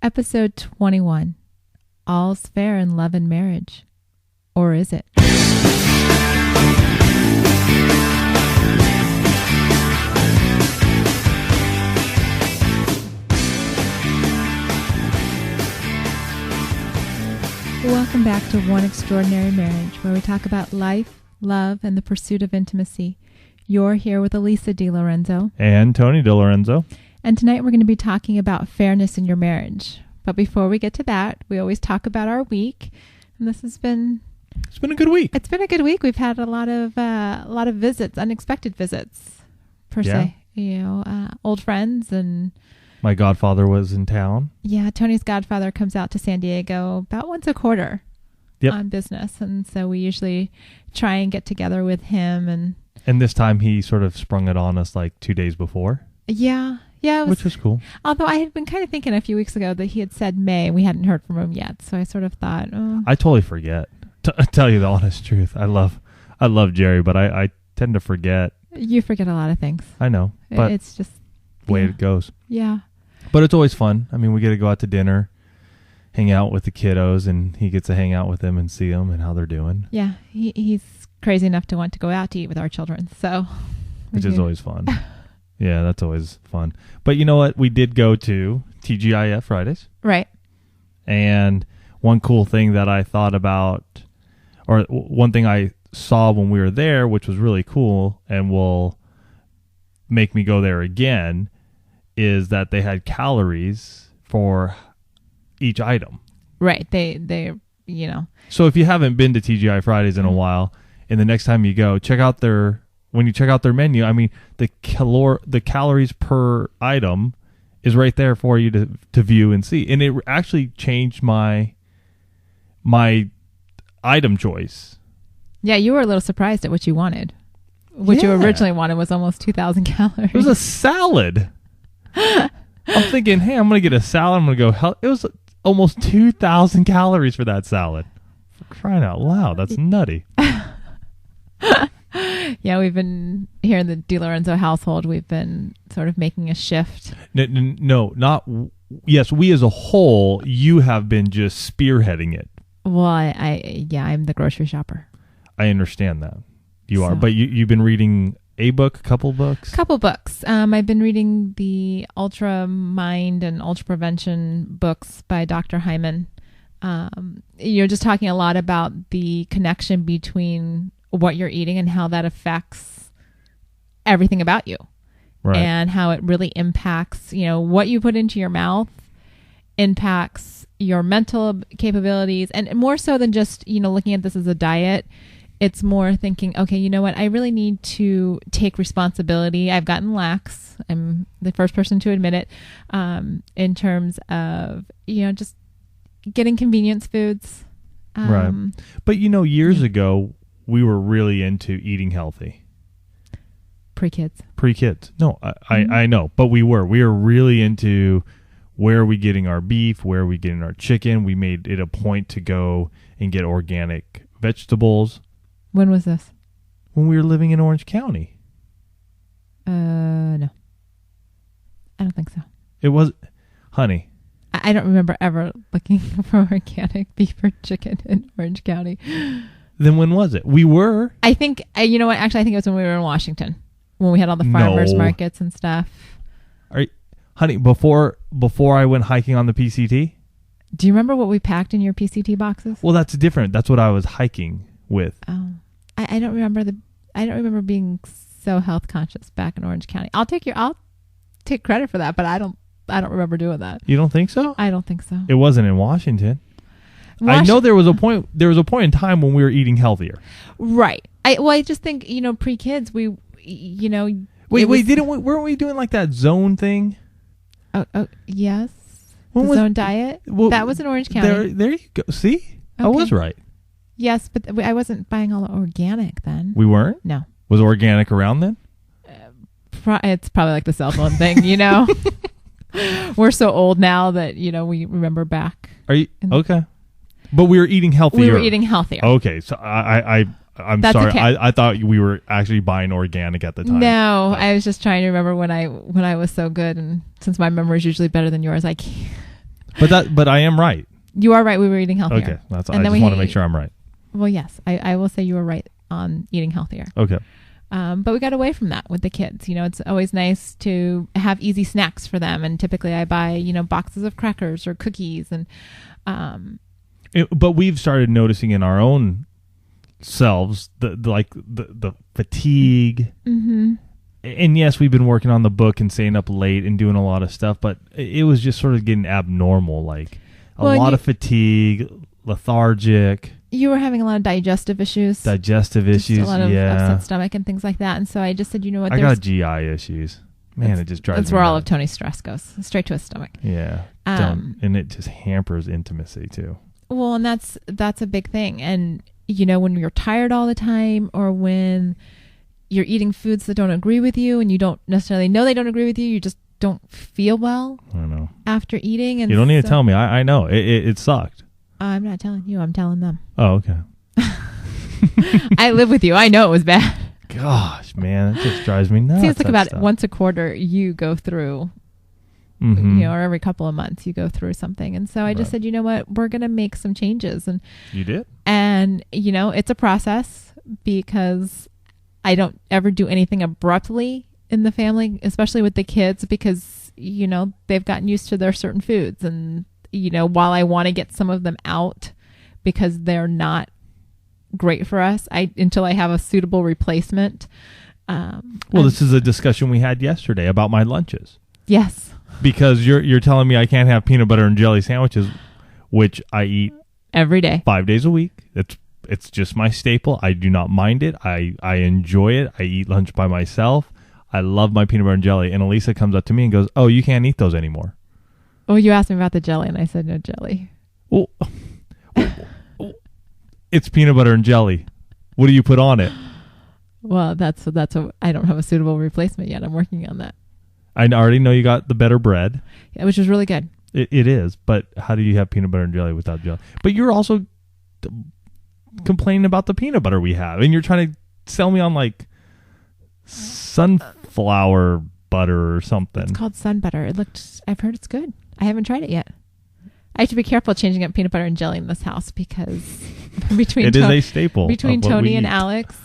Episode 21. All's fair in love and marriage. Or is it? Welcome back to One Extraordinary Marriage, where we talk about life, love, and the pursuit of intimacy. You're here with Elisa DiLorenzo. And Tony DiLorenzo. And tonight we're going to be talking about fairness in your marriage. But before we get to that, we always talk about our week. And this has been... It's been a good week. It's been a good week. We've had a lot of visits, unexpected visits, per se. You know, old friends and... My godfather was in town. Yeah, Tony's godfather comes out to San Diego about once a quarter on business. And so we usually try and get together with him. And this time he sort of sprung it on us like 2 days before. Yeah. Which was cool. Although I had been kind of thinking a few weeks ago that he had said May and we hadn't heard from him yet. So I sort of thought, oh. I totally forget. I tell you the honest truth. I love Jerry, but I tend to forget. You forget a lot of things. I know, but it's just the way it goes. Yeah. But it's always fun. I mean, we get to go out to dinner, hang out with the kiddos, and he gets to hang out with them and see them and how they're doing. Yeah, he's crazy enough to want to go out to eat with our children. So, which is always fun. Yeah, that's always fun. But you know what? We did go to TGIF Fridays. Right. And one cool thing that I thought about, or one thing I saw when we were there, which was really cool and will make me go there again, is that they had calories for each item. Right. They you know. So if you haven't been to TGI Fridays in a while, and the next time you go, when you check out their menu, I mean, the calories per item is right there for you to view and see. And it actually changed my item choice. Yeah, you were a little surprised at what you wanted. What you originally wanted was almost 2,000 calories. It was a salad. I'm thinking, hey, I'm going to get a salad. I'm going to go. It was almost 2,000 calories for that salad. For crying out loud. That's nutty. Yeah, we've been here in the DiLorenzo household. We've been sort of making a shift. No, not. Yes, we as a whole, you have been just spearheading it. Well, I'm the grocery shopper. I understand that. You are. But you've been reading a book, a couple books? Couple books. I've been reading the Ultra Mind and Ultra Prevention books by Dr. Hyman. You're just talking a lot about the connection between what you're eating and how that affects everything about you. Right. And how it really impacts, what you put into your mouth impacts your mental capabilities. And more so than just, looking at this as a diet, it's more thinking, okay, you know what? I really need to take responsibility. I've gotten lax. I'm the first person to admit it, in terms of, just getting convenience foods. Right. But, years ago, we were really into eating healthy. Pre-kids. No, I know. But we were really into where are we getting our beef? Where are we getting our chicken? We made it a point to go and get organic vegetables. When was this? When we were living in Orange County. No. I don't think so. It was, honey. I don't remember ever looking for organic beef or chicken in Orange County. Then when was it? We were. I think, you know what? Actually, I think it was when we were in Washington. When we had all the farmers markets and stuff. Honey, before I went hiking on the PCT? Do you remember what we packed in your PCT boxes? Well, that's different. That's what I was hiking with. Oh, I don't remember being so health conscious back in Orange County. I'll take credit for that, but I don't remember doing that. You don't think so? I don't think so. It wasn't in Washington. I know there was a point in time when we were eating healthier. Right. I just think, pre-kids, we, weren't we doing like that zone thing? Oh, yes. Zone diet? Well, that was in Orange County. There you go. See? Okay. I was right. Yes, but I wasn't buying all the organic then. We weren't? No. Was organic around then? It's probably like the cell phone thing, We're so old now that, we remember back. Are you? Okay. But we were eating healthier. We were eating healthier. Okay. So I'm That's sorry. Okay. I thought we were actually buying organic at the time. No, I was just trying to remember when I was so good. And since my memory is usually better than yours, I can't. But I am right. You are right. We were eating healthier. Okay. I just want to make sure I'm right. Well, yes, I will say you were right on eating healthier. Okay. But we got away from that with the kids. It's always nice to have easy snacks for them. And typically I buy, boxes of crackers or cookies. And but we've started noticing in our own selves the fatigue. Mm-hmm. And yes, we've been working on the book and staying up late and doing a lot of stuff, but it was just sort of getting abnormal, like a lot of fatigue, lethargic. You were having a lot of digestive issues. A lot of upset stomach and things like that. And so I just said, you know what? I got GI issues. Man, it just drives me That's where all nuts. of Tony's stress goes, straight to his stomach. Yeah. And it just hampers intimacy too. Well, and that's a big thing. And, when you're tired all the time, or when you're eating foods that don't agree with you and you don't necessarily know they don't agree with you, you just don't feel well I know. after eating. And you don't need to tell me. I know. It sucked. I'm not telling you. I'm telling them. Oh, okay. I live with you. I know it was bad. Gosh, man, it just drives me nuts. Seems like about once a quarter you go through, mm-hmm. Or every couple of months you go through something. And so I just said, you know what, we're going to make some changes. And you did? And, it's a process, because I don't ever do anything abruptly in the family, especially with the kids, because, they've gotten used to their certain foods. And, while I want to get some of them out because they're not great for us, until I have a suitable replacement. This is a discussion we had yesterday about my lunches. Yes. Because you're telling me I can't have peanut butter and jelly sandwiches, which I eat every day, 5 days a week. It's just my staple. I do not mind it. I enjoy it. I eat lunch by myself. I love my peanut butter and jelly. And Elisa comes up to me and goes, "Oh, you can't eat those anymore." Oh, you asked me about the jelly, and I said no jelly. Well, it's peanut butter and jelly. What do you put on it? Well, I don't have a suitable replacement yet. I'm working on that. I already know you got the better bread. Yeah, which is really good. It is, but how do you have peanut butter and jelly without jelly? But you're also complaining about the peanut butter we have, and you're trying to sell me on like sunflower butter or something. It's called sun butter. I've heard it's good. I haven't tried it yet. I have to be careful changing up peanut butter and jelly in this house, because between it is a staple. Between Tony and Alex,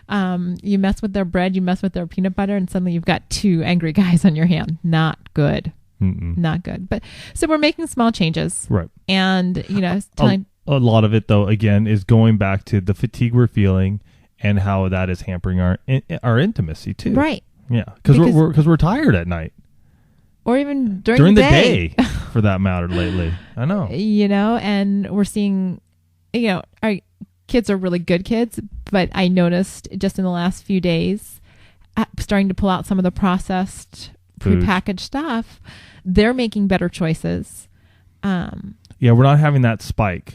you mess with their bread, you mess with their peanut butter, and suddenly you've got two angry guys on your hand. Not good. Mm-mm. Not good. But so we're making small changes, right? And a lot of it, though, again, is going back to the fatigue we're feeling and how that is hampering our intimacy too. Right. Yeah, because we're tired at night, or even during the day. For that matter. Lately, I know. And we're seeing, our kids are really good kids, but I noticed just in the last few days, starting to pull out some of the processed, prepackaged stuff, they're making better choices. Yeah, we're not having that spike.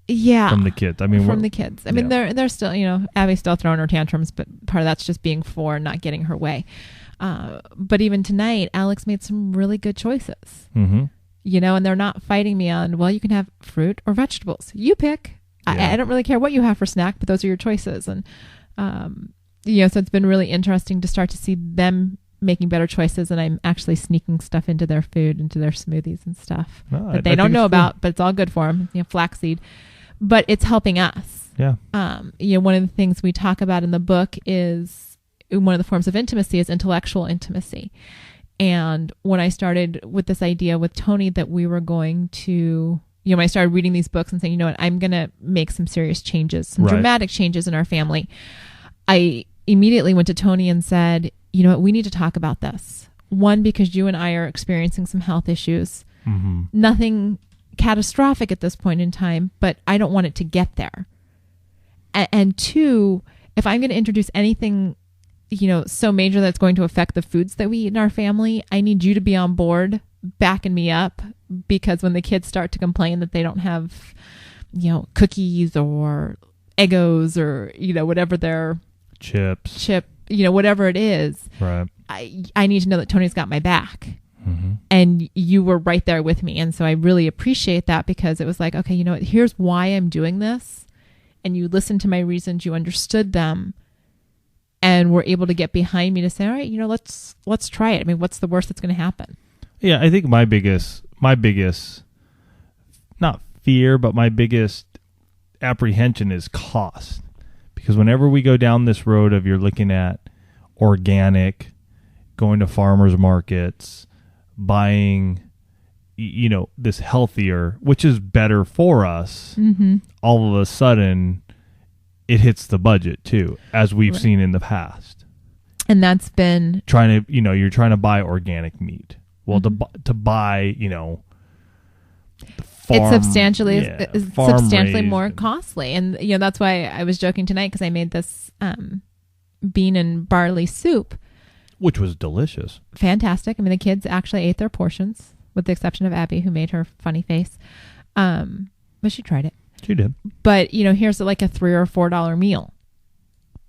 Yeah, from the kids. I mean, they're still, Abby's still throwing her tantrums, but part of that's just being 4 and not getting her way. But even tonight, Alex made some really good choices. Mm-hmm. And they're not fighting me on, well, you can have fruit or vegetables. You pick. Yeah. I don't really care what you have for snack, but those are your choices. And, so it's been really interesting to start to see them making better choices. And I'm actually sneaking stuff into their food, into their smoothies and stuff that they don't know about, but it's all good for them. Flaxseed. But it's helping us. Yeah. One of the things we talk about in the book is one of the forms of intimacy is intellectual intimacy. And when I started with this idea with Tony that we were going to, when I started reading these books and saying, you know what, I'm going to make some serious changes, some dramatic changes in our family, I immediately went to Tony and said, you know what, we need to talk about this. One, because you and I are experiencing some health issues. Mm-hmm. Nothing catastrophic at this point in time, but I don't want it to get there. And two, if I'm going to introduce anything so major that's going to affect the foods that we eat in our family, I need you to be on board, backing me up, because when the kids start to complain that they don't have, cookies or Eggos or, whatever their chips, whatever it is, right. I need to know that Tony's got my back. Mm-hmm. And you were right there with me. And so I really appreciate that, because it was like, okay, here's why I'm doing this. And you listened to my reasons, you understood them, and were able to get behind me to say, all right, let's try it. I mean, what's the worst that's going to happen? Yeah, I think my biggest not fear, but my biggest apprehension is cost. Because whenever we go down this road of you're looking at organic, going to farmers markets, buying, this healthier, which is better for us, all of a sudden it hits the budget too, as we've seen in the past. And that's been you're trying to buy organic meat. Well, to buy, it's substantially farm-raised more costly. And that's why I was joking tonight, because I made this bean and barley soup, which was delicious. Fantastic. I mean, the kids actually ate their portions, with the exception of Abby, who made her funny face. But she tried it. She did. But, here's like a $3 or $4 meal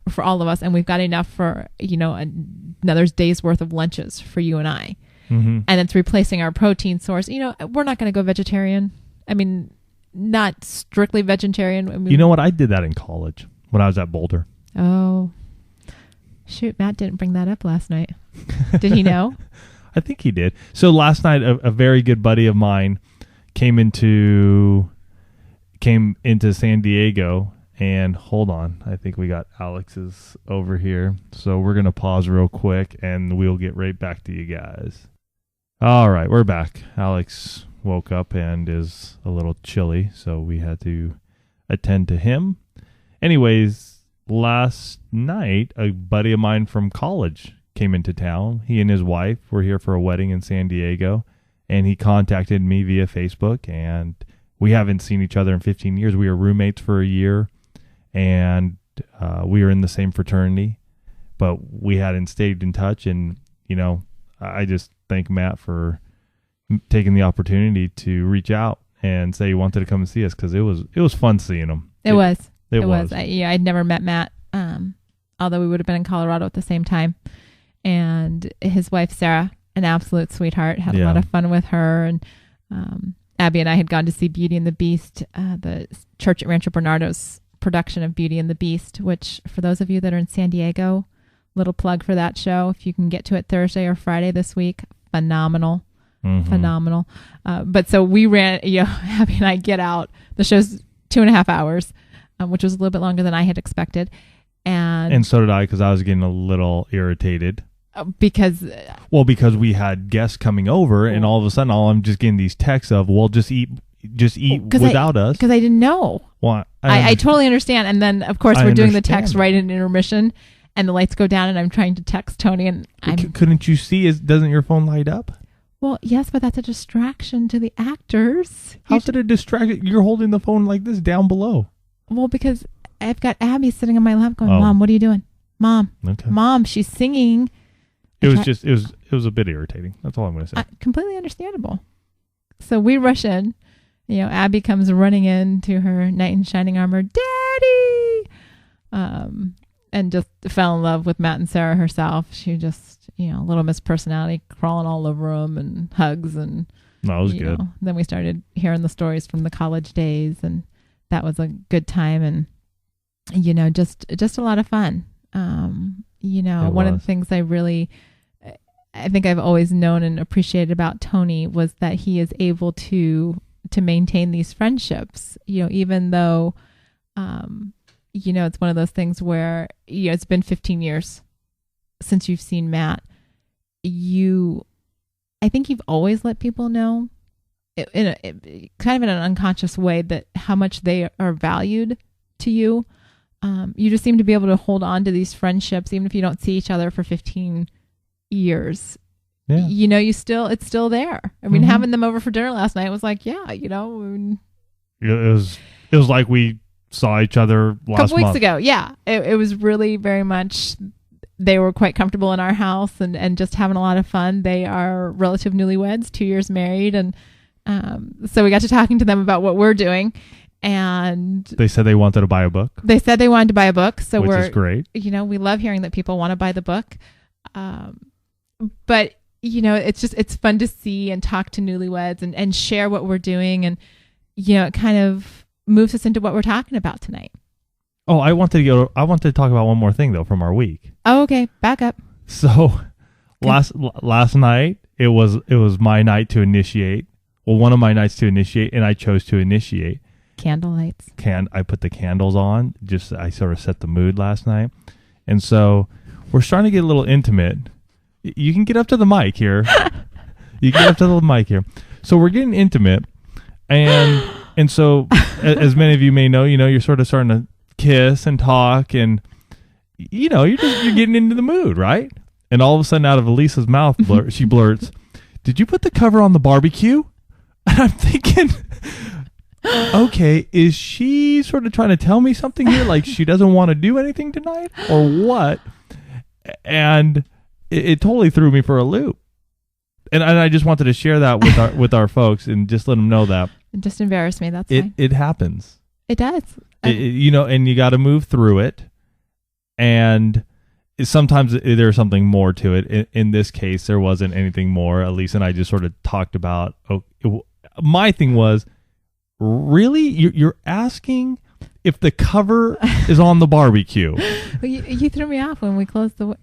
for all of us. And we've got enough for, another day's worth of lunches for you and I. Mm-hmm. And it's replacing our protein source. We're not going to go vegetarian. I mean, not strictly vegetarian. I mean, you know what? I did that in college when I was at Boulder. Oh, shoot. Matt didn't bring that up last night. Did he know? I think he did. So last night, a very good buddy of mine came into San Diego, and hold on, I think we got Alex's over here. So we're going to pause real quick and we'll get right back to you guys. All right, we're back. Alex woke up and is a little chilly, so we had to attend to him. Anyways, last night, a buddy of mine from college came into town. He and his wife were here for a wedding in San Diego, and he contacted me via Facebook, and we haven't seen each other in 15 years. We were roommates for a year, and we were in the same fraternity, but we hadn't stayed in touch. And, I just thank Matt for taking the opportunity to reach out and say he wanted to come and see us, because it was fun seeing him. It was. Was. I'd never met Matt, although we would have been in Colorado at the same time. And his wife, Sarah, an absolute sweetheart, had a lot of fun with her. And Abby and I had gone to see Beauty and the Beast, the church at Rancho Bernardo's production of Beauty and the Beast, which, for those of you that are in San Diego, little plug for that show. If you can get to it Thursday or Friday this week, phenomenal. Phenomenal. But so we ran, Abby and I get out. The show's 2.5 hours, which was a little bit longer than I had expected. And so did I, because I was getting a little irritated. Because we had guests coming over, and all of a sudden, I'm just getting these texts of, well, just eat without us. Because I didn't know. Well, I totally understand. And then, of course, we're doing the text right in intermission, and the lights go down, and I'm trying to text Tony, and couldn't you see? Doesn't your phone light up? Well, yes, but that's a distraction to the actors. How's it a distraction? You're holding the phone like this down below. Well, because I've got Abby sitting on my lap going, Mom, what are you doing? Mom, okay. Mom, she's singing. It was a bit irritating. That's all I'm going to say. Completely understandable. So we rush in. Abby comes running in to her knight in shining armor, Daddy! And just fell in love with Matt and Sarah herself. She just, little Miss Personality, crawling all over him and hugs. And that was good. Then we started hearing the stories from the college days, and that was a good time. And, just a lot of fun. One of the things I think I've always known and appreciated about Tony was that he is able to maintain these friendships, even though, it's one of those things where, it's been 15 years since you've seen Matt. I think you've always let people know kind of in an unconscious way that how much they are valued to you. You just seem to be able to hold on to these friendships, even if you don't see each other for 15 years. Yeah. It's still there. I mean, having them over for dinner last night was like, it was like we saw each other last month. A couple weeks ago. Yeah. It was really very much, they were quite comfortable in our house and just having a lot of fun. They are relative newlyweds, 2 years married. And so we got to talking to them about what we're doing. And they said they wanted to buy a book. They said they wanted to buy a book. So which is great. We love hearing that people want to buy the book. But it's fun to see and talk to newlyweds and share what we're doing. And, it kind of moves us into what we're talking about tonight. Oh, I wanted to talk about one more thing though from our week. Oh, okay. Back up. So last night it was my night to initiate. Well, one of my nights to initiate, and I chose to initiate. Candle lights. I put the candles on. I sort of set the mood last night. And so we're starting to get a little intimate. You can get up to the mic here. So we're getting intimate. And so as many of you may know, you're sort of starting to kiss and talk, and you're getting into the mood, right? And all of a sudden, out of Elisa's mouth, she blurts, "Did you put the cover on the barbecue?" And I'm thinking, okay, is she sort of trying to tell me something here? Like she doesn't want to do anything tonight or what? And it totally threw me for a loop. And I just wanted to share that with our folks and just let them know that. Just embarrass me. That's fine. It happens. It does. And you got to move through it. And sometimes there's something more to it. In this case, there wasn't anything more. Elise and I just sort of talked about, my thing was, really? You're asking if the cover is on the barbecue? You threw me off when we closed the.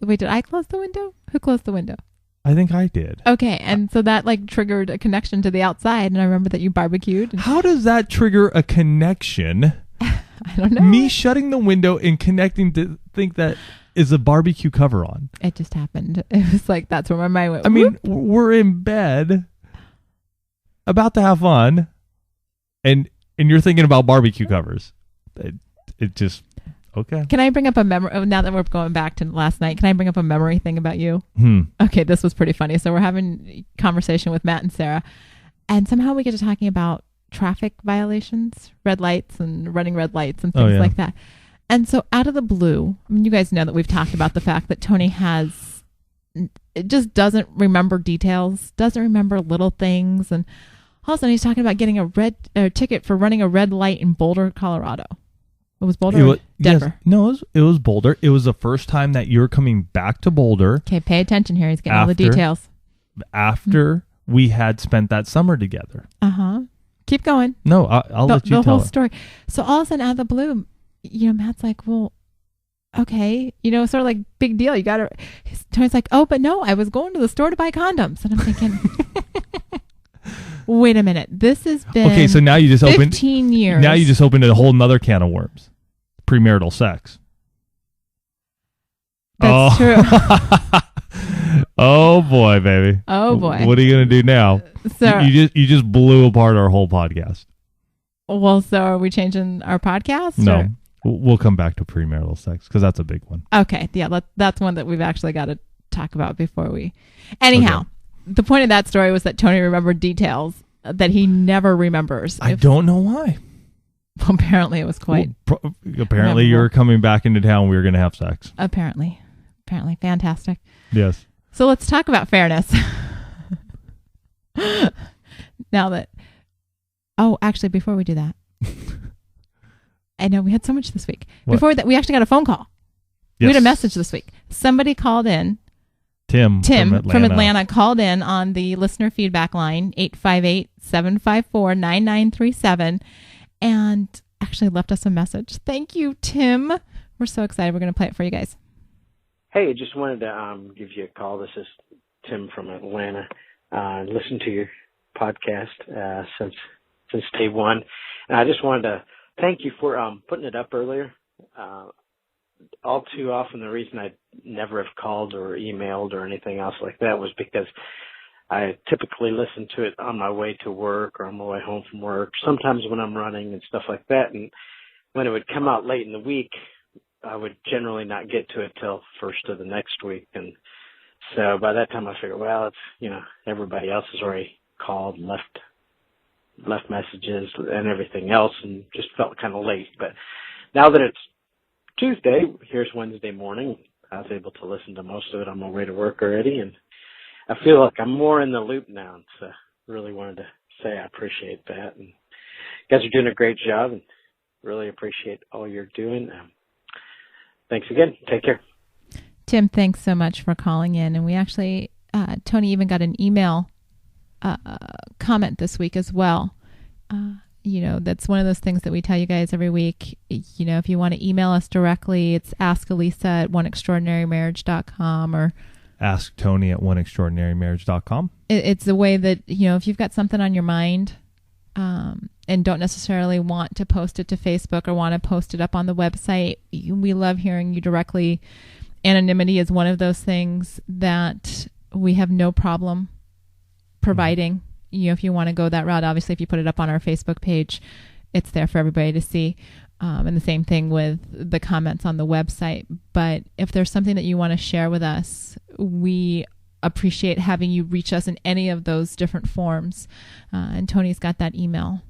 Wait, did I close the window? Who closed the window? I think I did. Okay, and so that triggered a connection to the outside, and I remember that you barbecued. How does that trigger a connection? I don't know. Me shutting the window and connecting to think that is a barbecue cover on. It just happened. It was like that's where my mind went. I mean, we're in bed, about to have fun, and you're thinking about barbecue covers. It just okay. Can I bring up a memory? Now that we're going back to last night, can I bring up a memory thing about you? Okay, this was pretty funny. So we're having a conversation with Matt and Sarah, and somehow we get to talking about traffic violations, red lights and running red lights and things like that. And so out of the blue, I mean, you guys know that we've talked about the fact that Tony just doesn't remember details, doesn't remember little things. And all of a sudden he's talking about getting a ticket for running a red light in Boulder, Colorado. It was Boulder or Denver? Yes. No, it was Boulder. It was the first time that you're coming back to Boulder. Okay, pay attention here. He's getting all the details. After we had spent that summer together. Uh-huh. Keep going. No, I'll let you tell the whole it. story. So all of a sudden, out of the blue, Matt's like, "Well, okay, sort of like big deal. You got to." Tony's like, "Oh, but no, I was going to the store to buy condoms," and I'm thinking, "Wait a minute, this has been okay." So now you just 15 years. Now you just opened a whole nother can of worms. Premarital sex. That's true. Oh boy, baby. Oh boy. What are you gonna do now? So you just blew apart our whole podcast. Well, so are we changing our podcast? No, we'll come back to premarital sex because that's a big one. Okay, yeah, that's one that we've actually got to talk about before we. Anyhow, The point of that story was that Tony remembered details that he never remembers. I don't know why. Well, apparently it was quite. Apparently you were coming back into town. We were going to have sex. Apparently, fantastic. Yes. So let's talk about fairness. Now that. Oh, actually, before we do that, I know we had so much this week. What? Before that, we actually got a phone call. Yes. We had a message this week. Somebody called in. Tim from Atlanta called in on the listener feedback line, 858-754-9937, and actually left us a message. Thank you, Tim. We're so excited. We're going to play it for you guys. Hey, just wanted to give you a call. This is Tim from Atlanta. Listened to your podcast since day one, and I just wanted to thank you for putting it up earlier. All too often, the reason I never have called or emailed or anything else like that was because I typically listen to it on my way to work or on my way home from work, sometimes when I'm running and stuff like that. And when it would come out late in the week, I would generally not get to it till first of the next week. And so by that time I figured, well, it's, everybody else has already called and left messages and everything else, and just felt kind of late. But now that it's Tuesday, here's Wednesday morning, I was able to listen to most of it on my way to work already, and I feel like I'm more in the loop now. So really wanted to say I appreciate that. And you guys are doing a great job, and really appreciate all you're doing. Thanks again. Take care. Tim, thanks so much for calling in. And we actually, Tony even got an email comment this week as well. That's one of those things that we tell you guys every week. If you want to email us directly, it's askalisa@oneextraordinarymarriage.com or Ask Tony at oneextraordinarymarriage.com. it's a way that, if you've got something on your mind, and don't necessarily want to post it to Facebook or want to post it up on the website, we love hearing you directly. Anonymity is one of those things that we have no problem providing. If you want to go that route, obviously, if you put it up on our Facebook page, it's there for everybody to see. And the same thing with the comments on the website. But if there's something that you want to share with us, we appreciate having you reach us in any of those different forms. And Tony's got that email.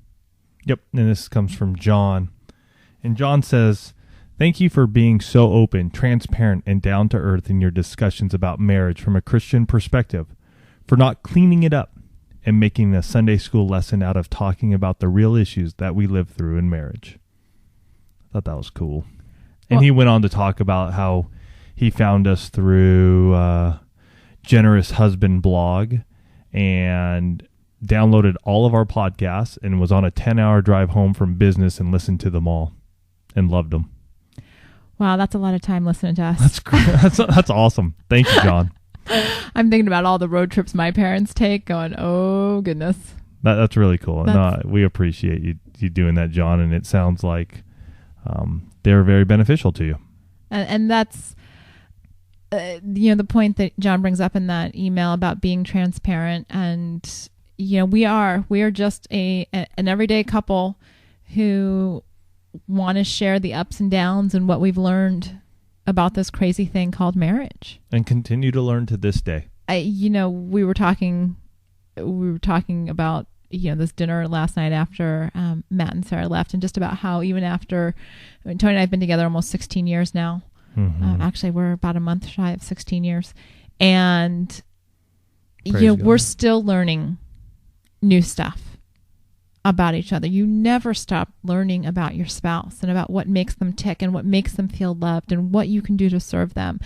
Yep. And this comes from John. And John says, thank you for being so open, transparent, and down to earth in your discussions about marriage from a Christian perspective, for not cleaning it up and making a Sunday school lesson out of talking about the real issues that we live through in marriage. I thought that was cool. And he went on to talk about how he found us through Generous Husband blog and downloaded all of our podcasts and was on a 10-hour drive home from business and listened to them all and loved them. Wow, that's a lot of time listening to us. That's great. That's awesome. Thank you, John. I'm thinking about all the road trips my parents take, going, oh, goodness. That's really cool. No, we appreciate you doing that, John, and it sounds like they're very beneficial to you. And that's, the point that John brings up in that email about being transparent. And, we are just an everyday couple who want to share the ups and downs and what we've learned about this crazy thing called marriage, and continue to learn to this day. We were talking about this dinner last night after Matt and Sarah left, and just about how even after Tony and I have been together almost 16 years now. Mm-hmm. Actually, we're about a month shy of 16 years, and we're still learning new stuff about each other. You never stop learning about your spouse and about what makes them tick and what makes them feel loved and what you can do to serve them.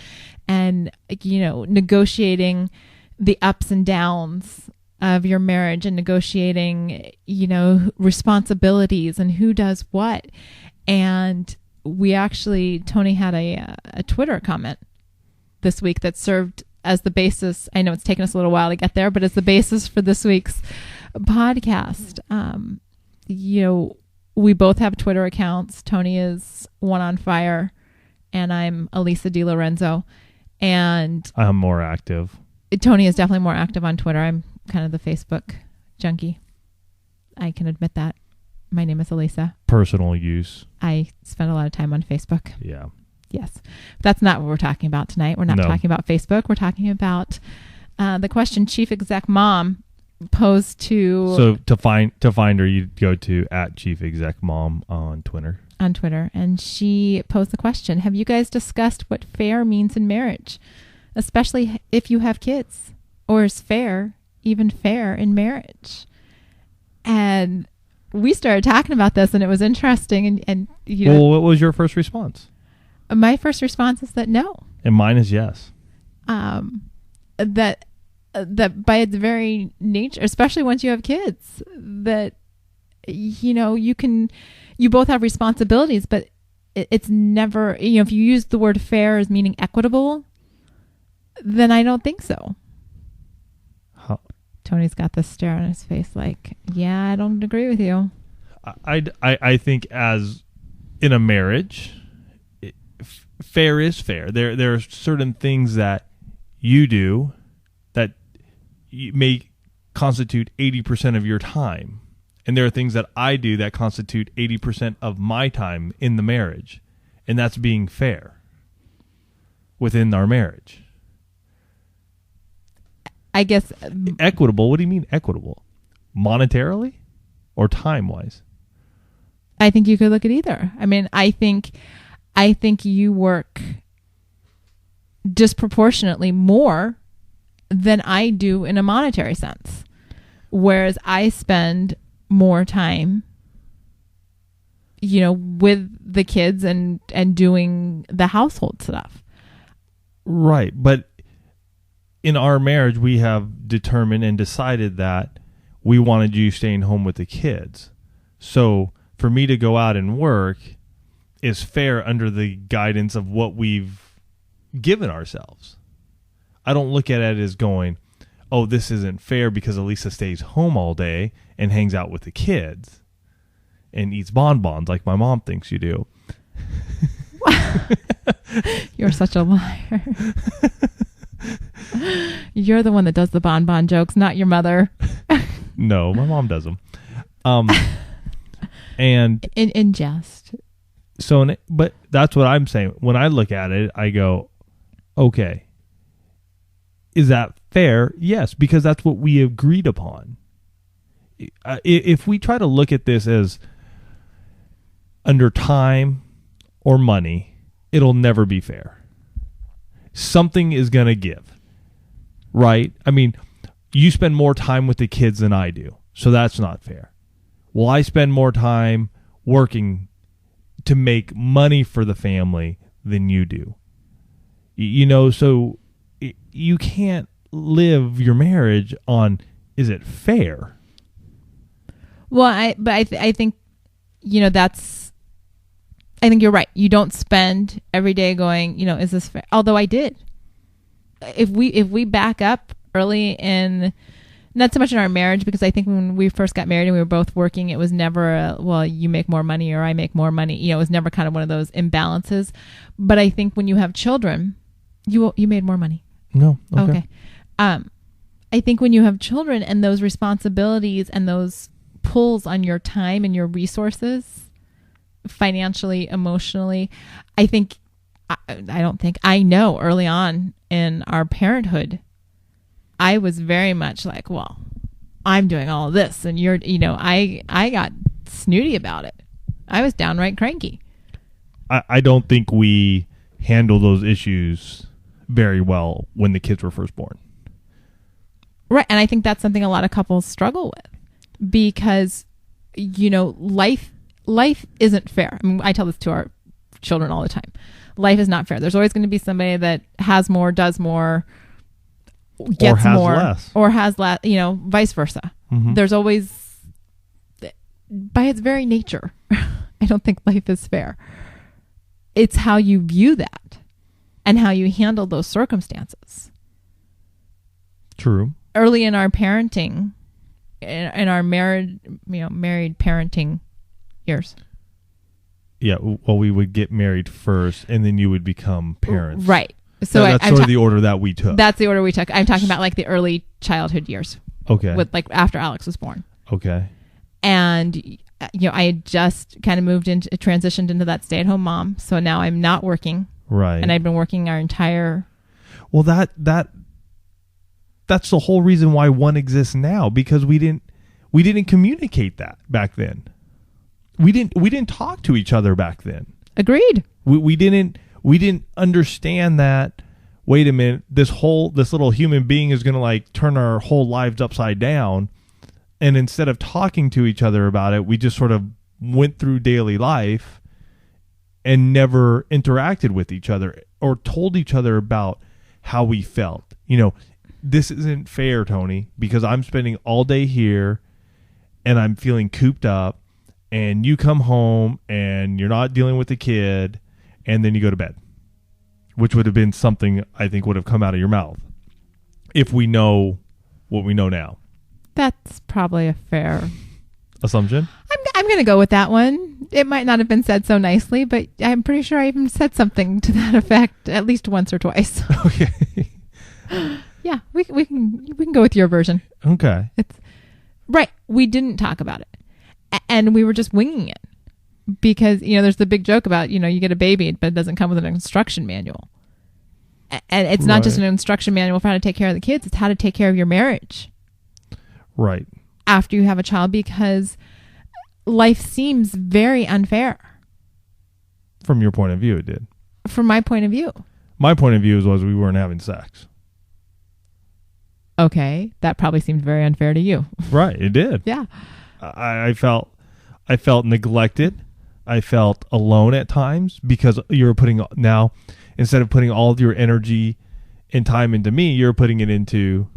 And, negotiating the ups and downs of your marriage and negotiating, responsibilities and who does what. And Tony had a Twitter comment this week that served as the basis. I know it's taken us a little while to get there, but it's the basis for this week's podcast. We both have Twitter accounts. Tony is One on Fire, and I'm Elisa DiLorenzo. And I'm more active. Tony is definitely more active on Twitter. I'm kind of the Facebook junkie. I can admit that. My name is Elisa. Personal use. I spend a lot of time on Facebook. Yeah. Yes. But that's not what we're talking about tonight. We're not talking about Facebook. We're talking about the question Chief Exec Mom posed to... So to find her, you go to @ChiefExecMom on Twitter. On Twitter. And she posed the question, have you guys discussed what fair means in marriage? Especially if you have kids. Or is fair even fair in marriage? And we started talking about this, and it was interesting. And well, what was your first response? My first response is that no. And mine is yes. That by its very nature, especially once you have kids, that you both have responsibilities, but it's never, if you use the word fair as meaning equitable, then I don't think so. Tony's got this stare on his face like, yeah, I don't agree with you. I think as in a marriage, fair is fair. There are certain things that you do that may constitute 80% of your time. And there are things that I do that constitute 80% of my time in the marriage. And that's being fair within our marriage. I guess equitable. What do you mean equitable? Monetarily or time-wise? I think you could look at either. I mean, I think you work disproportionately more than I do in a monetary sense, whereas I spend more time, with the kids and doing the household stuff. Right, but in our marriage, we have determined and decided that we wanted you staying home with the kids. So for me to go out and work is fair under the guidance of what we've given ourselves. I don't look at it as going, oh, this isn't fair because Elisa stays home all day and hangs out with the kids and eats bonbons like my mom thinks you do. You're such a liar. You're the one that does the bonbon jokes, not your mother. No, my mom does them. And in jest. so, but that's what I'm saying. When I look at it, I go, okay, is that fair? Yes, because that's what we agreed upon. If we try to look at this as under time or money, it'll never be fair. Something is going to give, right? I mean, you spend more time with the kids than I do, so that's not fair. Well, I spend more time working to make money for the family than you do. So you can't live your marriage on, is it fair? Well, I think, I think you're right. You don't spend every day going, is this fair? Although I did. If we back up early in, not so much in our marriage, because I think when we first got married and we were both working, it was never you make more money or I make more money. It was never kind of one of those imbalances. But I think when you have children, you made more money. No. Okay. I think when you have children and those responsibilities and those pulls on your time and your resources, financially, emotionally, I know early on in our parenthood, I was very much like, well, I'm doing all of this and you're, I got snooty about it. I was downright cranky. I don't think we handle those issues very well when the kids were first born. Right. And I think that's something a lot of couples struggle with because, life isn't fair. I mean, I tell this to our children all the time. Life is not fair. There's always going to be somebody that has more, does more, gets more, less. Or has less, vice versa. Mm-hmm. There's always, by its very nature, I don't think life is fair. It's how you view that and how you handle those circumstances. True. Early in our parenting, in our married parenting years. Yeah, well, we would get married first, and then you would become parents. Right. So that's sort of the order that we took. That's the order we took. I'm talking about like the early childhood years. Okay. With like after Alex was born. Okay. And I had just kind of transitioned into that stay-at-home mom. So now I'm not working. Right. And I've been working our entire. Well, that's the whole reason why one exists now, because we didn't communicate that back then. We didn't talk to each other back then. Agreed. We didn't understand that, wait a minute, this little human being is going to like turn our whole lives upside down. And instead of talking to each other about it, we just sort of went through daily life and never interacted with each other or told each other about how we felt. This isn't fair, Tony, because I'm spending all day here and I'm feeling cooped up, and you come home and you're not dealing with the kid, and then you go to bed, which would have been something I think would have come out of your mouth if we know what we know now. That's probably a fair assumption. I'm going to go with that one. It might not have been said so nicely, but I'm pretty sure I even said something to that effect at least once or twice. Okay. Yeah, we can go with your version. Okay. It's right. We didn't talk about it, and we were just winging it because there's the big joke about you get a baby, but it doesn't come with an instruction manual, and it's not just an instruction manual for how to take care of the kids. It's how to take care of your marriage. Right. After you have a child, because life seems very unfair. From your point of view, it did. From my point of view. My point of view was we weren't having sex. Okay, that probably seemed very unfair to you. Right, it did. Yeah. I felt neglected. I felt alone at times because you're putting, now, instead of putting all of your energy and time into me, you're putting it into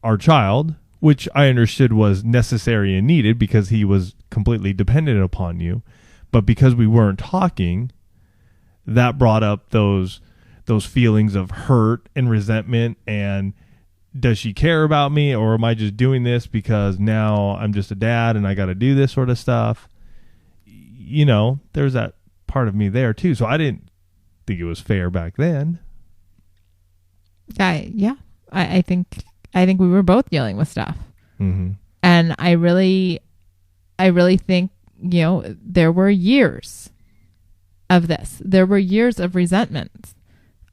our child, which I understood was necessary and needed because he was completely dependent upon you. But because we weren't talking, that brought up those feelings of hurt and resentment and does she care about me, or am I just doing this because now I'm just a dad and I got to do this sort of stuff? You know, there's that part of me there too. So I didn't think it was fair back then. I think we were both dealing with stuff. Mm-hmm. And I really think, you know, there were years of this. There were years of resentment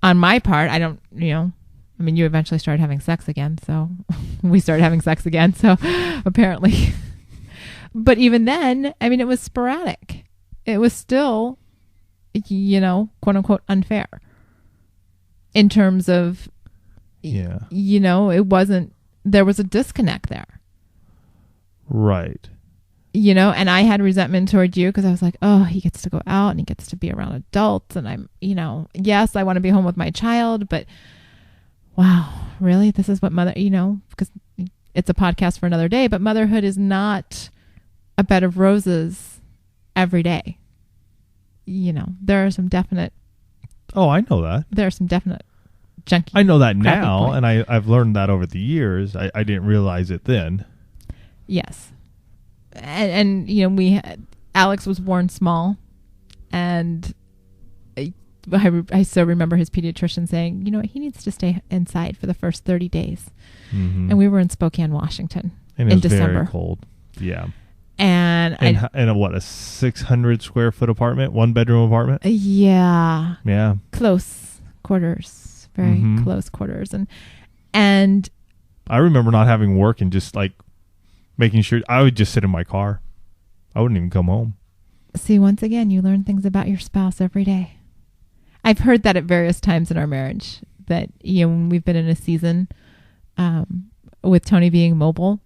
on my part. I don't, you know, I mean, you eventually started having sex again. So we started having sex again. So apparently, but even then, I mean, it was sporadic. It was still, you know, quote unquote, unfair in terms of, you know, it wasn't, there was a disconnect there. Right. You know, and I had resentment toward you because I was like, oh, he gets to go out and he gets to be around adults. And I'm, you know, yes, I want to be home with my child, but wow, really? This is what you know, because it's a podcast for another day, but motherhood is not a bed of roses every day. You know, there are some definite. Oh, I know that. There are some definite junky. I know that now, points. and I've learned that over the years. I didn't realize it then. Yes. And you know, Alex was born small, and I still remember his pediatrician saying, you know, he needs to stay inside for the first 30 days. Mm-hmm. And we were in Spokane, Washington and in it was December. very cold. Yeah. And a 600 square foot apartment, 1-bedroom apartment. Yeah. Yeah. Close quarters, very close quarters. And I remember not having work and just like making sure I would just sit in my car. I wouldn't even come home. See, once again, you learn things about your spouse every day. I've heard that at various times in our marriage that, you know, when we've been in a season with Tony being mobile,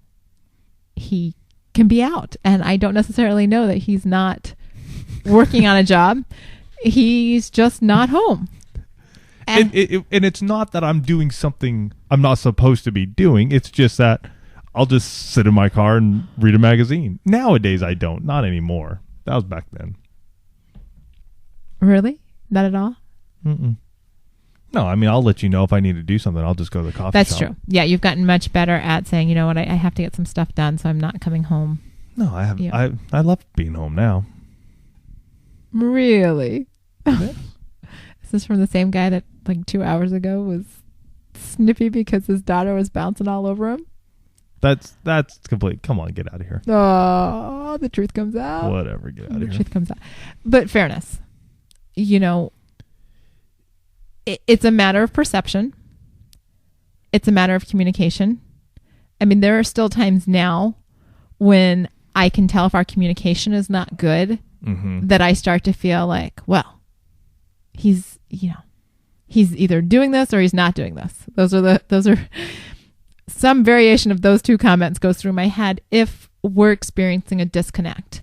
he can be out. And I don't necessarily know that he's not working on a job. He's just not home. And it's not that I'm doing something I'm not supposed to be doing. It's just that I'll just sit in my car and read a magazine. Nowadays, I don't. Not anymore. That was back then. Really? Not at all? Mm-mm. No, I mean, I'll let you know if I need to do something. I'll just go to the coffee That's shop. true. Yeah, you've gotten much better at saying, you know what, I have to get some stuff done, so I'm not coming home. No, I have. Yeah. I love being home now. Really? Yeah. Is this from the same guy that like 2 hours ago was snippy because his daughter was bouncing all over him? That's complete. Come on, get out of here. Oh, the truth comes out. Whatever, get out of here. The truth comes out. But fairness, you know, it's a matter of perception. It's a matter of communication. I mean, there are still times now when I can tell if our communication is not good, that I start to feel like, well, he's either doing this or he's not doing this. Those are some variation of those two comments goes through my head if we're experiencing a disconnect.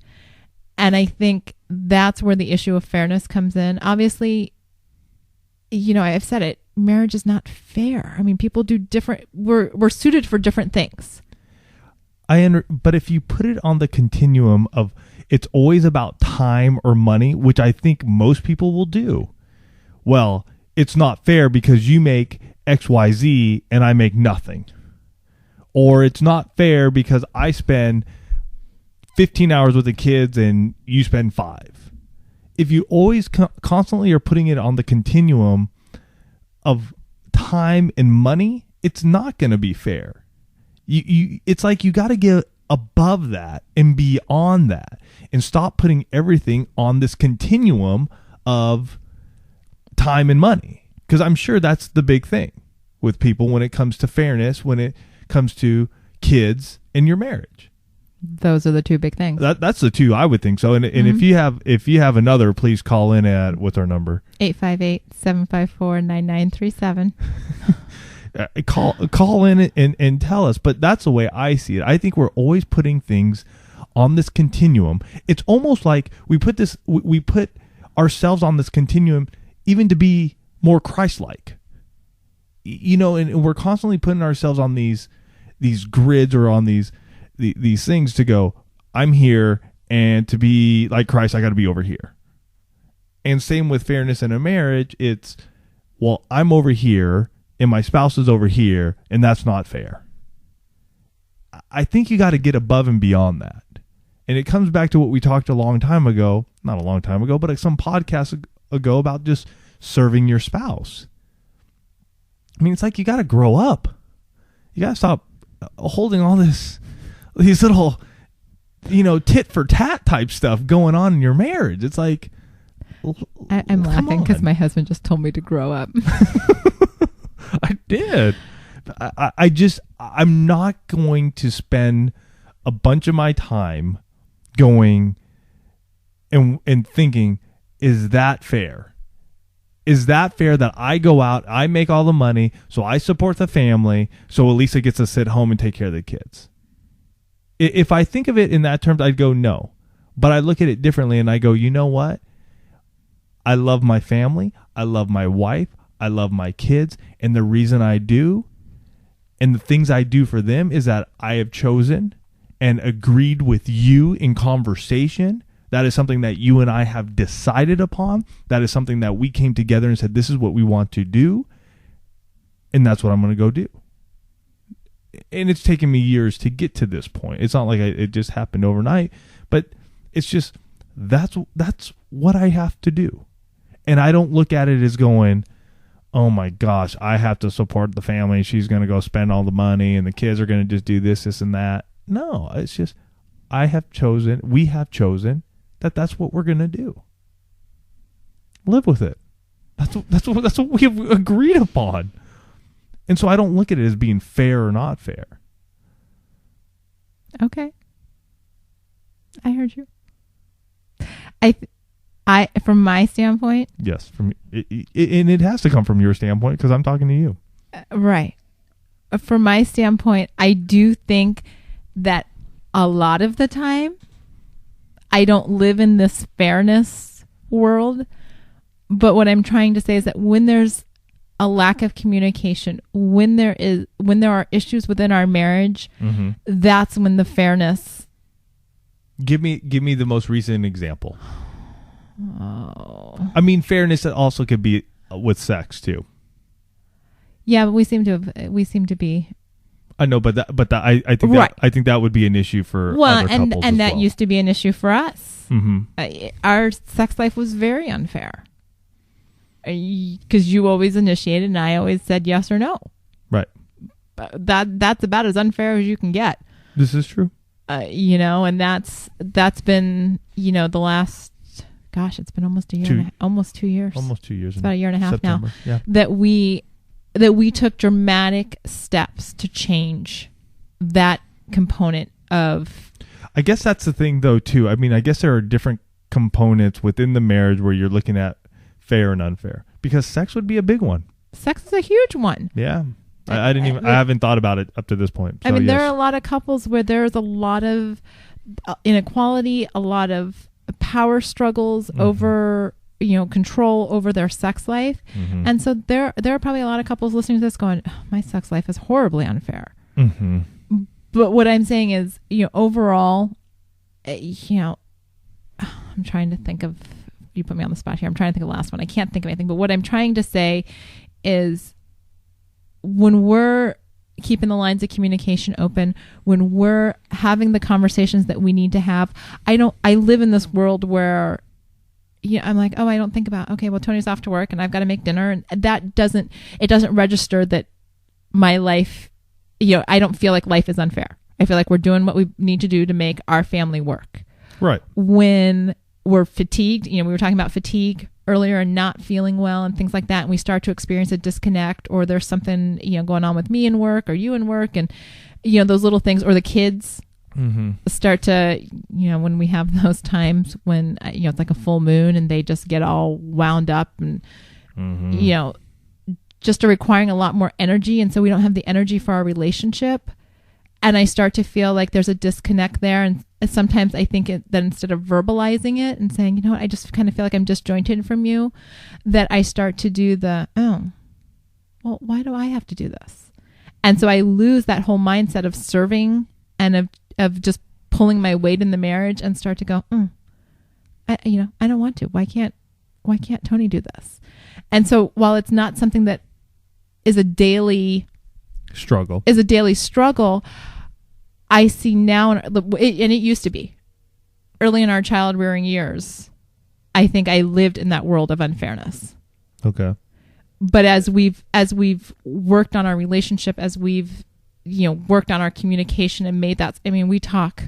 And I think that's where the issue of fairness comes in. Obviously, you know, I've said it, marriage is not fair. I mean, people do different, we're suited for different things. But if you put it on the continuum of it's always about time or money, which I think most people will do. Well, it's not fair because you make XYZ and I make nothing. Or it's not fair because I spend 15 hours with the kids and you spend 5. If you always constantly are putting it on the continuum of time and money, it's not going to be fair. It's like you got to get above that and beyond that and stop putting everything on this continuum of time and money. Because I'm sure that's the big thing with people when it comes to fairness, when it comes to kids and your marriage. Those are the two big things. That's the two I would think so. And if you have another, please call in at what's our number? 858-754-9937. Call in and tell us. But that's the way I see it. I think we're always putting things on this continuum. It's almost like we put ourselves on this continuum even to be more Christ-like. You know, and we're constantly putting ourselves on these grids or on these things to go, I'm here, and to be like Christ, I got to be over here. And same with fairness in a marriage. It's, well, I'm over here and my spouse is over here, and that's not fair. I think you got to get above and beyond that. And it comes back to what we talked a long time ago, not a long time ago, but like some podcasts ago about just serving your spouse. I mean, it's like you got to grow up. You got to stop holding all these little, tit for tat type stuff going on in your marriage. It's like, I'm laughing because my husband just told me to grow up. I did. I'm not going to spend a bunch of my time going and thinking, is that fair? Is that fair that I go out, I make all the money, so I support the family, so Elisa gets to sit home and take care of the kids? If I think of it in that terms, I'd go no. But I look at it differently and I go, you know what? I love my family. I love my wife. I love my kids. And the reason I do, and the things I do for them, is that I have chosen and agreed with you in conversation. That is something that you and I have decided upon. That is something that we came together and said, this is what we want to do. And that's what I'm going to go do. And it's taken me years to get to this point. It's not like it just happened overnight, but it's just, that's what I have to do. And I don't look at it as going, oh my gosh, I have to support the family. She's going to go spend all the money and the kids are going to just do this and that. No, it's just, we have chosen that's what we're going to do. Live with it. That's what we have agreed upon. And so I don't look at it as being fair or not fair. Okay. I heard you. I from my standpoint. Yes, and it has to come from your standpoint because I'm talking to you. Right. From my standpoint, I do think that a lot of the time I don't live in this fairness world. But what I'm trying to say is that when there's a lack of communication, when there are issues within our marriage, mm-hmm. that's when the fairness. Give me the most recent example. Oh. I mean, fairness also could be with sex too. Yeah, but we seem to be. I know, but I think right. I think that would be an issue for other couples and that used to be an issue for us. Mm-hmm. Our sex life was very unfair because you always initiated and I always said yes or no. Right. That's about as unfair as you can get. This is true. And that's been the last. Gosh, it's been almost a year. Almost 2 years. Almost 2 years. It's about a year and a half September. now. Yeah. That we took dramatic steps to change that component of. I guess that's the thing, though, too. I mean, I guess there are different components within the marriage where you're looking at fair and unfair, because sex would be a big one. Sex is a huge one. Yeah. I haven't thought about it up to this point. So, there are a lot of couples where there's a lot of inequality, a lot of power struggles mm-hmm. over control over their sex life. Mm-hmm. And so there are probably a lot of couples listening to this going, oh, my sex life is horribly unfair. Mm-hmm. But what I'm saying is, overall, I'm trying to think of, you put me on the spot here. I'm trying to think of the last one. I can't think of anything. But what I'm trying to say is when we're keeping the lines of communication open, when we're having the conversations that we need to have, I live in this world where I'm like, oh, I don't think about, okay, well, Tony's off to work and I've got to make dinner. And it doesn't register that my life, I don't feel like life is unfair. I feel like we're doing what we need to do to make our family work. Right. When we're fatigued, we were talking about fatigue earlier and not feeling well and things like that. And we start to experience a disconnect, or there's something, going on with me in work or you in work, and, those little things, or the kids mm-hmm. start to, when we have those times when, it's like a full moon and they just get all wound up and, mm-hmm. Just are requiring a lot more energy. And so we don't have the energy for our relationship. And I start to feel like there's a disconnect there. And sometimes I think that instead of verbalizing it and saying, what, I just kind of feel like I'm disjointed from you, that I start to do well, why do I have to do this? And so I lose that whole mindset of serving and of just pulling my weight in the marriage and start to go, I don't want to. Why can't Tony do this? And so while it's not something that is a daily struggle. I see now, and it used to be early in our child rearing years. I think I lived in that world of unfairness. Okay. But as we've worked on our relationship, as we've worked on our communication and made that, I mean, we talk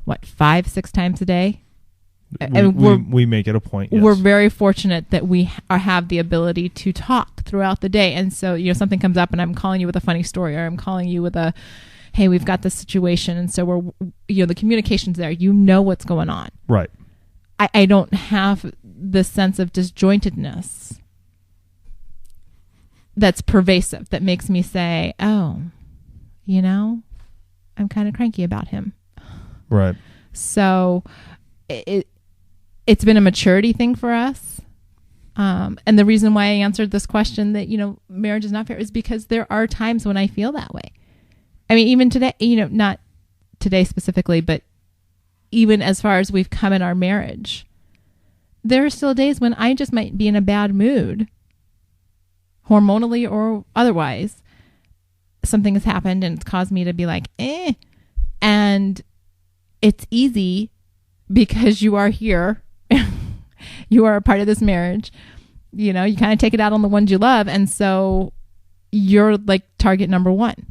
5-6 times a day. We make it a point. Yes. We're very fortunate that we have the ability to talk throughout the day. And so, something comes up and I'm calling you with a funny story, or I'm calling you with hey, we've got this situation. And so we're, the communication's there. What's going on. Right. I don't have the sense of disjointedness that's pervasive, that makes me say, oh, I'm kind of cranky about him. Right. So it's been a maturity thing for us. And the reason why I answered this question that, marriage is not fair is because there are times when I feel that way. I mean, even today, not today specifically, but even as far as we've come in our marriage, there are still days when I just might be in a bad mood, hormonally or otherwise. Something has happened and it's caused me to be like, and it's easy because you are here. You are a part of this marriage. You kind of take it out on the ones you love. And so you're like target number one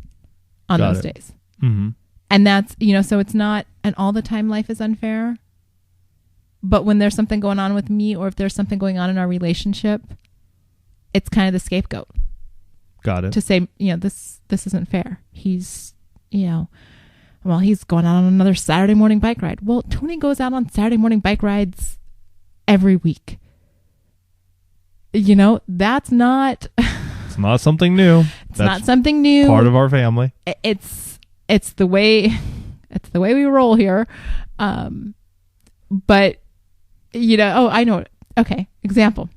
on those days. Mm-hmm. And that's, so it's not an all the time life is unfair. But when there's something going on with me, or if there's something going on in our relationship, it's kind of the scapegoat. Got it. To say, this isn't fair. He's, he's going out on another Saturday morning bike ride. Well, Tony goes out on Saturday morning bike rides every week. That's not... It's not something new. It's not something new. Part of our family. It's the way we roll here. But, I know. Okay, example.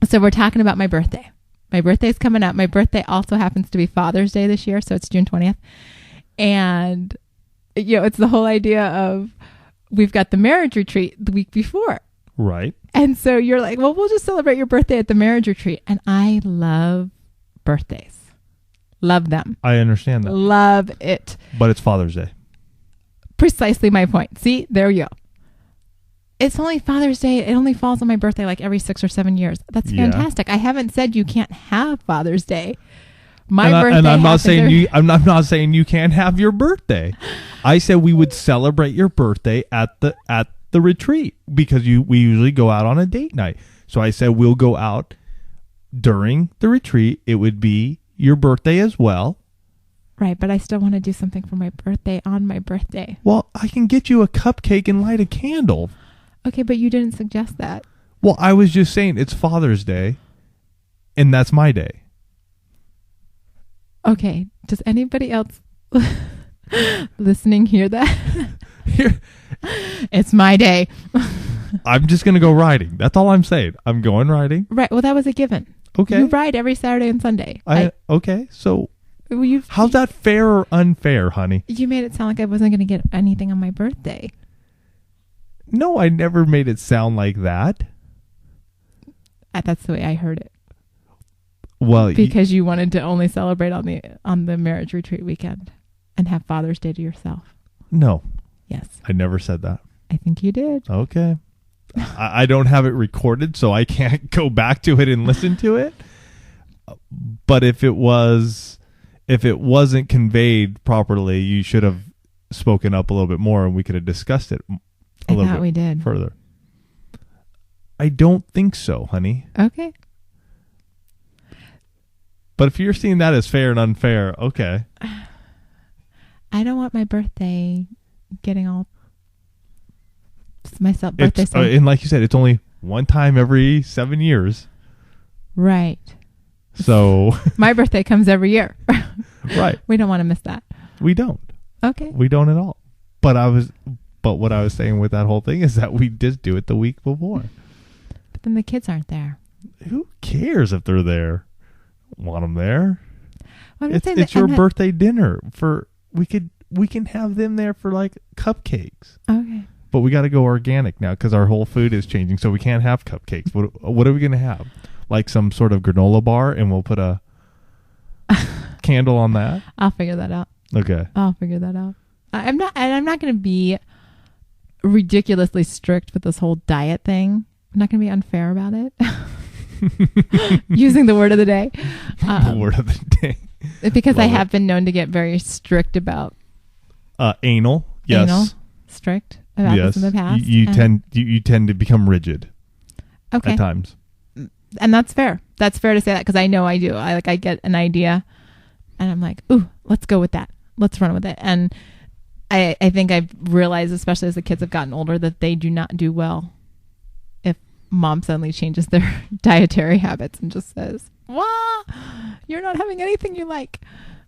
So we're talking about my birthday. My birthday's coming up. My birthday also happens to be Father's Day this year, so it's June 20th. And, it's the whole idea of we've got the marriage retreat the week before. Right. And so you're like, well, we'll just celebrate your birthday at the marriage retreat. And I love birthdays. Love them. I understand that. Love it. But it's Father's Day. Precisely my point. See, there you go. It's only Father's Day. It only falls on my birthday like every 6 or 7 years. That's fantastic. I haven't said you can't have Father's Day. Birthday. And I'm not saying I'm not saying you can't have your birthday. I said we would celebrate your birthday at the retreat because we usually go out on a date night. So I said we'll go out during the retreat. It would be your birthday as well. Right, but I still want to do something for my birthday on my birthday. Well, I can get you a cupcake and light a candle. Okay, but you didn't suggest that. Well, I was just saying it's Father's Day, and that's my day. Okay, does anybody else listening hear that? It's my day. I'm just going to go riding. That's all I'm saying. I'm going riding. Right, well, that was a given. Okay. You ride every Saturday and Sunday. Okay, so well, how's that fair or unfair, honey? You made it sound like I wasn't going to get anything on my birthday. No, I never made it sound like that. That's the way I heard it. Well, because you wanted to only celebrate on the marriage retreat weekend and have Father's Day to yourself. No. Yes. I never said that. I think you did. Okay. I don't have it recorded, so I can't go back to it and listen to it. But if it wasn't conveyed properly, you should have spoken up a little bit more, and we could have discussed it a little bit we did. further. I don't think so, honey. Okay. But if you're seeing that as fair and unfair, okay. I don't want my birthday getting all myself birthday. And like you said, it's only one time every 7 years. Right. So my birthday comes every year. Right. We don't want to miss that. We don't. Okay. We don't at all. But what I was saying with that whole thing is that we just do it the week before. But then the kids aren't there. Who cares if they're there? Want them there? Well, it's your birthday dinner. We can have them there for like cupcakes. Okay. But we got to go organic now because our whole food is changing, so we can't have cupcakes. What are we going to have? Like some sort of granola bar, and we'll put a candle on that? I'll figure that out. Okay. I'll figure that out. I'm not going to be ridiculously strict with this whole diet thing. I'm not going to be unfair about it. Using the word of the day. The word of the day. Because Love I it. have been known to get very strict about Anal. Yes. anal. Strict about Yes. this in the past. You and- tend to become rigid okay. at times. And that's fair. That's fair to say that because I know I do. I get an idea and I'm like, ooh, let's go with that. Let's run with it. And I think I've realized, especially as the kids have gotten older, that they do not do well if mom suddenly changes their dietary habits and just says, "Wah, you're not having anything you like."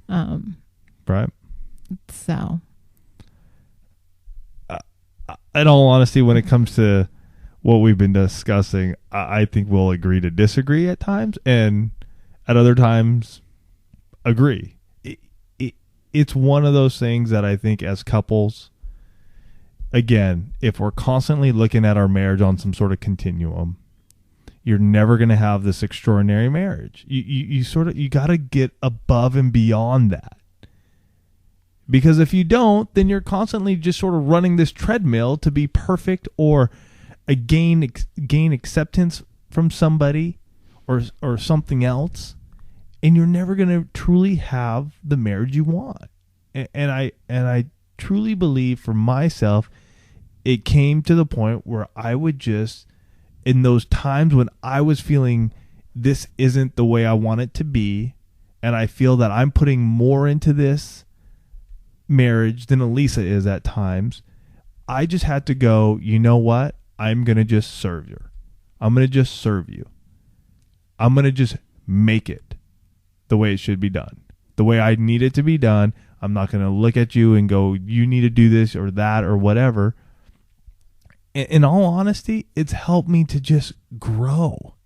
Right. So, In all honesty, when it comes to what we've been discussing, I think we'll agree to disagree at times, and at other times, agree. It's one of those things that I think as couples, again, if we're constantly looking at our marriage on some sort of continuum, you're never going to have this extraordinary marriage. You got to get above and beyond that. Because if you don't, then you're constantly just sort of running this treadmill to be perfect or gain acceptance from somebody or something else, and you're never going to truly have the marriage you want. And I truly believe for myself, it came to the point where I would just, in those times when I was feeling this isn't the way I want it to be, and I feel that I'm putting more into this marriage than Elisa is at times, I just had to go, you know what? I'm going to just serve you. I'm going to just serve you. I'm going to just make it the way it should be done. The way I need it to be done. I'm not going to look at you and go, you need to do this or that or whatever. In all honesty, it's helped me to just grow.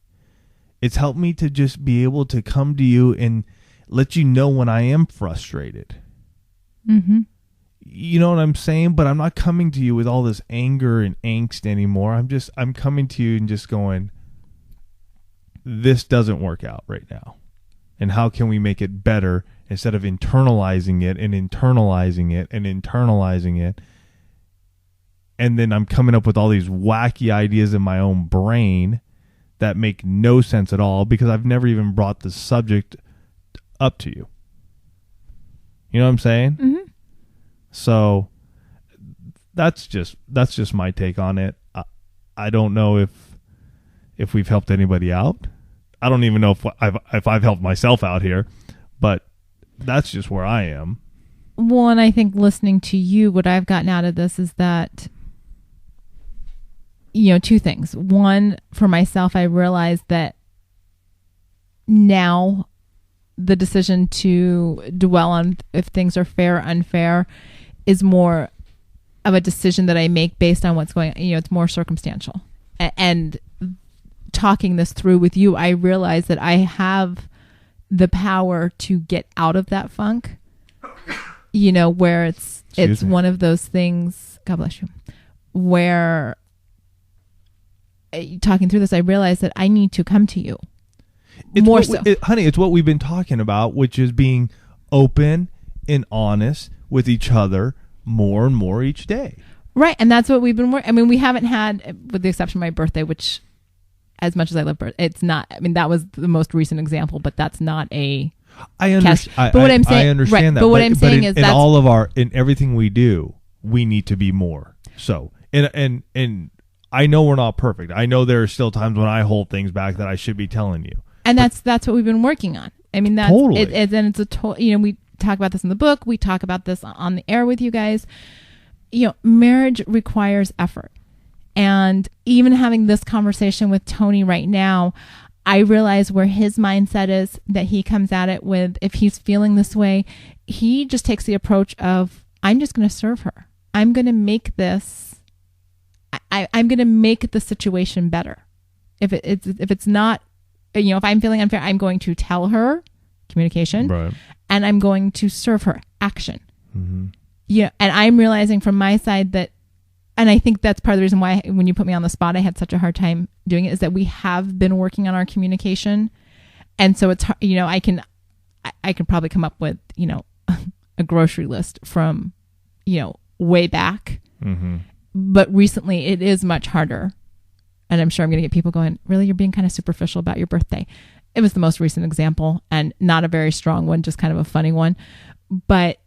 It's helped me to just be able to come to you and let you know when I am frustrated. mm-hmm. You know what I'm saying? But I'm not coming to you with all this anger and angst anymore. I'm coming to you and just going, this doesn't work out right now. And how can we make it better instead of internalizing it and internalizing it and internalizing it? And then I'm coming up with all these wacky ideas in my own brain that make no sense at all because I've never even brought the subject up to you. You know what I'm saying? Mm-hmm. So that's just my take on it. I don't know if we've helped anybody out. I don't even know if I've helped myself out here, but that's just where I am. Well, and I think listening to you, what I've gotten out of this is that, two things. One, for myself, I realized that now the decision to dwell on if things are fair or unfair is more of a decision that I make based on what's going on. It's more circumstantial. And talking this through with you, I realize that I have the power to get out of that funk, where it's one of those things, God bless you, where talking through this, I realize that I need to come to you. Honey, it's what we've been talking about, which is being open and honest with each other more and more each day. Right. And that's what we've been working. I mean, we haven't had, with the exception of my birthday, which as much as I love birthday, it's not, that was the most recent example, but that's not a I understand. But what I'm saying, I understand right, that. But what I'm saying is in all of in everything we do, we need to be more. So, and I know we're not perfect. I know there are still times when I hold things back that I should be telling you. And that's what we've been working on. I mean, that's totally. And it's a total. We talk about this in the book. We talk about this on the air with you guys. Marriage requires effort. And even having this conversation with Tony right now, I realize where his mindset is, that he comes at it with, if he's feeling this way, he just takes the approach of, I'm just going to serve her. I'm going to make this, I'm going to make the situation better. If it's not, if I'm feeling unfair, I'm going to tell her, communication, right, and I'm going to serve her, action. Mm-hmm. And I'm realizing from my side that, and I think that's part of the reason why when you put me on the spot, I had such a hard time doing it, is that we have been working on our communication. And so it's, I could probably come up with, a grocery list from, way back. Mm-hmm. But recently it is much harder. And I'm sure I'm going to get people going, really, you're being kind of superficial about your birthday. It was the most recent example and not a very strong one, just kind of a funny one. But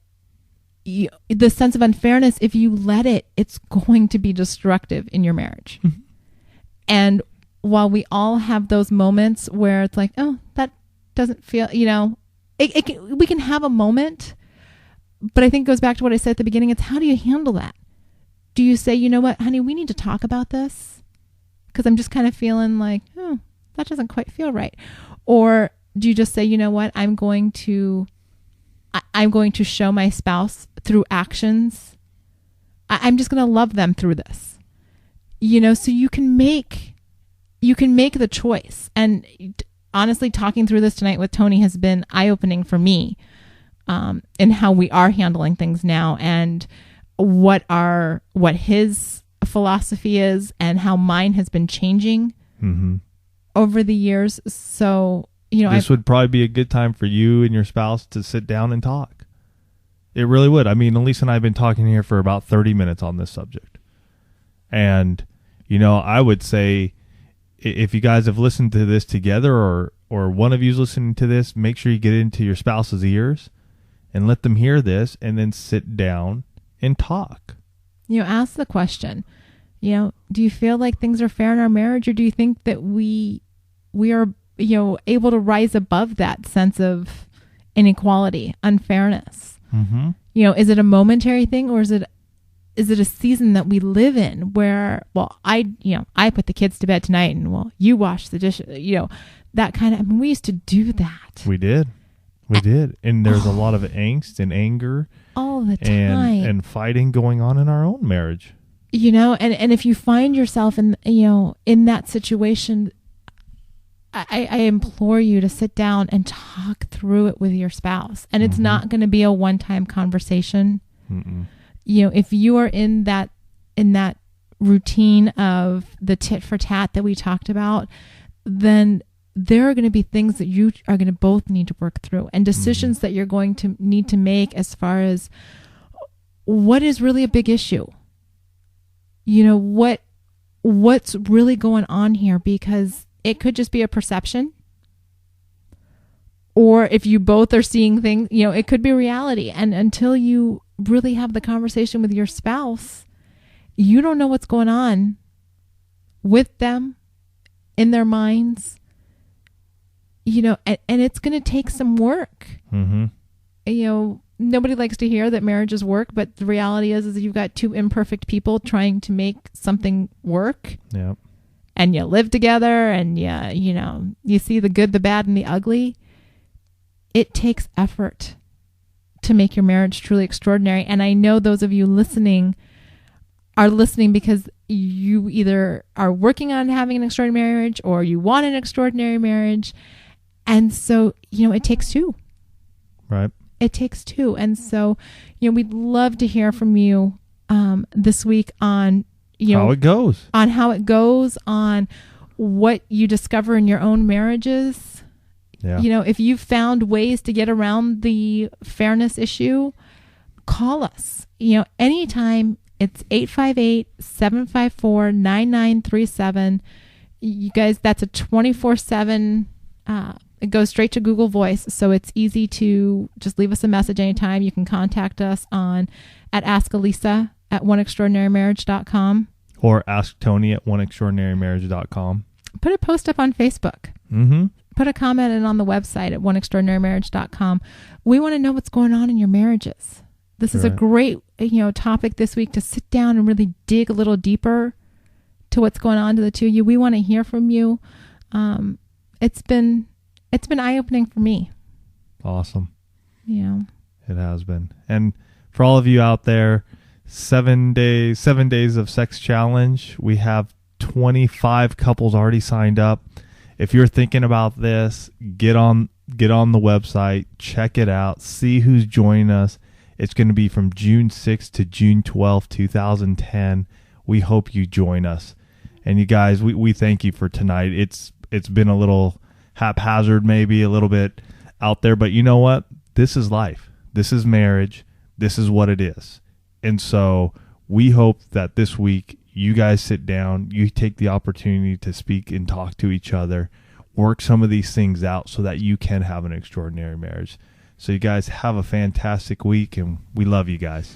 the sense of unfairness, if you let it, it's going to be destructive in your marriage. Mm-hmm. And while we all have those moments where it's like, oh, that doesn't feel, we can have a moment. But I think it goes back to what I said at the beginning. It's how do you handle that? Do you say, you know what, honey, we need to talk about this? Because I'm just kind of feeling like, oh, that doesn't quite feel right. Or do you just say, you know what, I'm going to show my spouse through actions. I'm just going to love them through this. So you can make the choice. And honestly, talking through this tonight with Tony has been eye-opening for me, in how we are handling things now and what his philosophy is and how mine has been changing over the years. So, this would probably be a good time for you and your spouse to sit down and talk. It really would. I mean, Elise and I have been talking here for about 30 minutes on this subject. And, I would say if you guys have listened to this together or one of you's listening to this, make sure you get into your spouse's ears and let them hear this and then sit down and talk. Ask the question, do you feel like things are fair in our marriage, or do you think that we are, able to rise above that sense of inequality, unfairness? Mm-hmm. Is it a momentary thing, or is it a season that we live in where, well, I put the kids to bed tonight and, well, you wash the dishes, that kind of, we used to do that. We did. And there's a lot of angst and anger all the time and fighting going on in our own marriage. And if you find yourself in that situation, I implore you to sit down and talk through it with your spouse. And it's not going to be a one-time conversation. Mm-mm. If you are in that routine of the tit for tat that we talked about, then there are going to be things that you are going to both need to work through, and decisions that you're going to need to make as far as what is really a big issue. What's really going on here, because it could just be a perception. Or if you both are seeing things, it could be reality. And until you really have the conversation with your spouse, you don't know what's going on with them, in their minds, and it's going to take some work. Mm-hmm. Nobody likes to hear that marriages work, but the reality is that you've got two imperfect people trying to make something work. Yep. And you live together, and you see the good, the bad, and the ugly. It takes effort to make your marriage truly extraordinary. And I know those of you listening are listening because you either are working on having an extraordinary marriage or you want an extraordinary marriage. And so, it takes two. Right. It takes two. And so, we'd love to hear from you this week on, how it goes. On how it goes, on what you discover in your own marriages. Yeah. If you've found ways to get around the fairness issue, call us. Anytime. It's 858-754-9937. You guys, that's a 24/7. It goes straight to Google Voice, so it's easy to just leave us a message anytime. You can contact us at askalisa@oneextraordinarymarriage.com. Or ask Tony at oneextraordinarymarriage.com. Put a post up on Facebook. Mm-hmm. Put a comment in on the website at oneextraordinarymarriage.com. We want to know what's going on in your marriages. This is a great, topic this week to sit down and really dig a little deeper to what's going on to the two of you. We want to hear from you. It's been eye-opening for me. Awesome. Yeah. It has been. And for all of you out there, 7 days of sex challenge. We have 25 couples already signed up. If you're thinking about this, get on the website, check it out, see who's joining us. It's going to be from June 6th to June 12th, 2010. We hope you join us. And you guys, we thank you for tonight. It's been a little haphazard, maybe a little bit out there. But you know what? This is life. This is marriage. This is what it is. And so we hope that this week you guys sit down, you take the opportunity to speak and talk to each other, work some of these things out so that you can have an extraordinary marriage. So you guys have a fantastic week, and we love you guys.